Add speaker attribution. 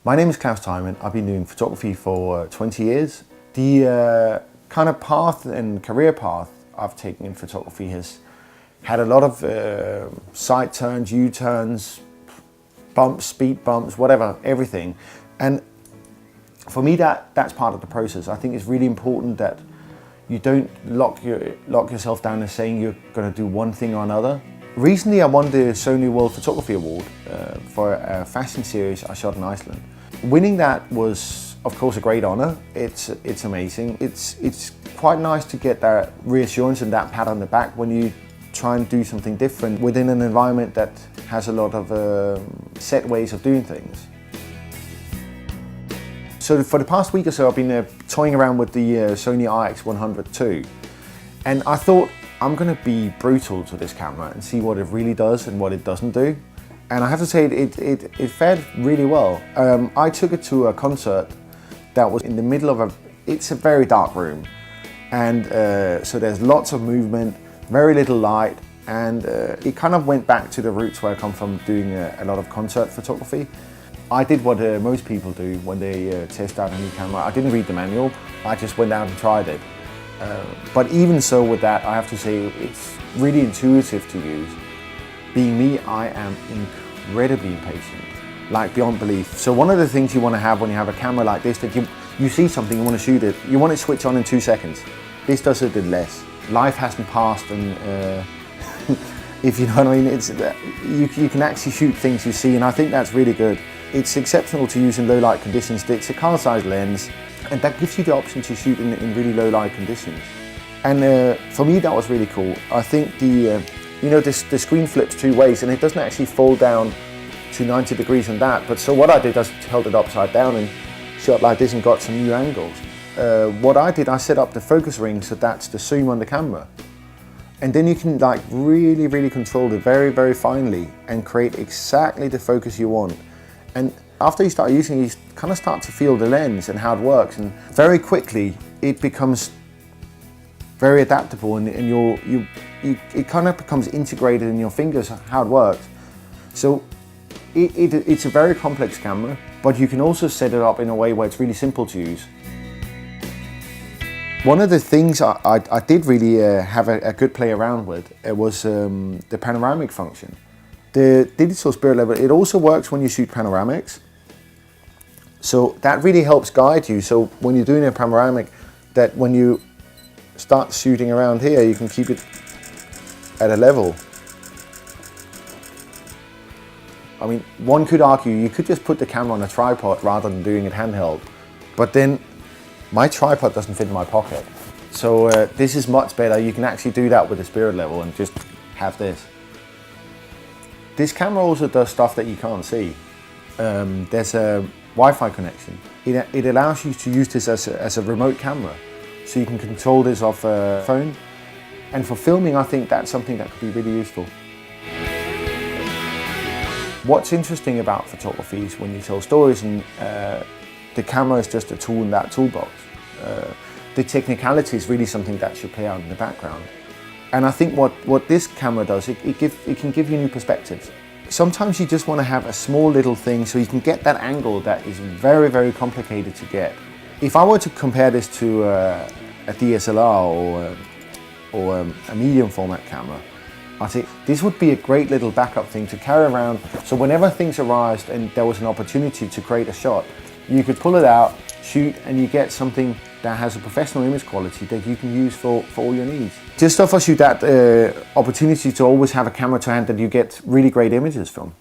Speaker 1: My name is Klaus Timon. I've been doing photography for 20 years. The kind of path and career path I've taken in photography has had a lot of side turns, U-turns, bumps, speed bumps, whatever, everything. And for me, that's part of the process. I think it's really important that you don't lock yourself down as saying you're going to do one thing or another. Recently, I won the Sony World Photography Award for a fashion series I shot in Iceland. Winning that was, of course, a great honor. It's amazing. It's quite nice to get that reassurance and that pat on the back when you try and do something different within an environment that has a lot of set ways of doing things. So for the past week or so, I've been toying around with the Sony RX100II, and I thought I'm going to be brutal to this camera and see what it really does and what it doesn't do. And I have to say it fared really well. I took it to a concert that was in the middle of it's a very dark room, and so there's lots of movement, very little light, and it kind of went back to the roots where I come from, doing a lot of concert photography. I did what most people do when they test out a new camera. I didn't read the manual, I just went out and tried it. But even so with that, I have to say it's really intuitive to use. Being me, I am incredibly impatient, like beyond belief. So one of the things you want to have when you have a camera like this, that you see something, you want to shoot it, you want it switched on in 2 seconds. This does it in less. Life hasn't passed, and if you know what I mean, you can actually shoot things you see, and I think that's really good. It's exceptional to use in low light conditions. It's a car-sized lens, and that gives you the option to shoot in really low light conditions. And for me, that was really cool. I think the screen flips 2 ways, and it doesn't actually fold down to 90 degrees on that. But so what I did, I held it upside down and shot like this and got some new angles. What I did, I set up the focus ring, so that's the zoom on the camera. And then you can like really control it very, very finely and create exactly the focus you want. And after you start using it, you kind of start to feel the lens and how it works. And very quickly, it becomes very adaptable, and it kind of becomes integrated in your fingers, how it works. So it's a very complex camera, but you can also set it up in a way where it's really simple to use. One of the things I did really have a good play around with was the panoramic function. The digital spirit level, it also works when you shoot panoramics. So that really helps guide you. So when you're doing a panoramic, that when you start shooting around here, you can keep it at a level. I mean, one could argue you could just put the camera on a tripod rather than doing it handheld, but then my tripod doesn't fit in my pocket. So this is much better. You can actually do that with the spirit level and just have this. This camera also does stuff that you can't see. There's a Wi-Fi connection. It allows you to use this as a remote camera. So you can control this off a phone. And for filming, I think that's something that could be really useful. What's interesting about photography is when you tell stories, and the camera is just a tool in that toolbox. The technicality is really something that should play out in the background. And I think what this camera does, it can give you new perspectives. Sometimes you just want to have a small little thing so you can get that angle that is very, very complicated to get. If I were to compare this to a DSLR or a medium format camera, I'd say this would be a great little backup thing to carry around. So whenever things arise and there was an opportunity to create a shot, you could pull it out, shoot, and you get something that has a professional image quality that you can use for all your needs. Just offers you that opportunity to always have a camera to hand that you get really great images from.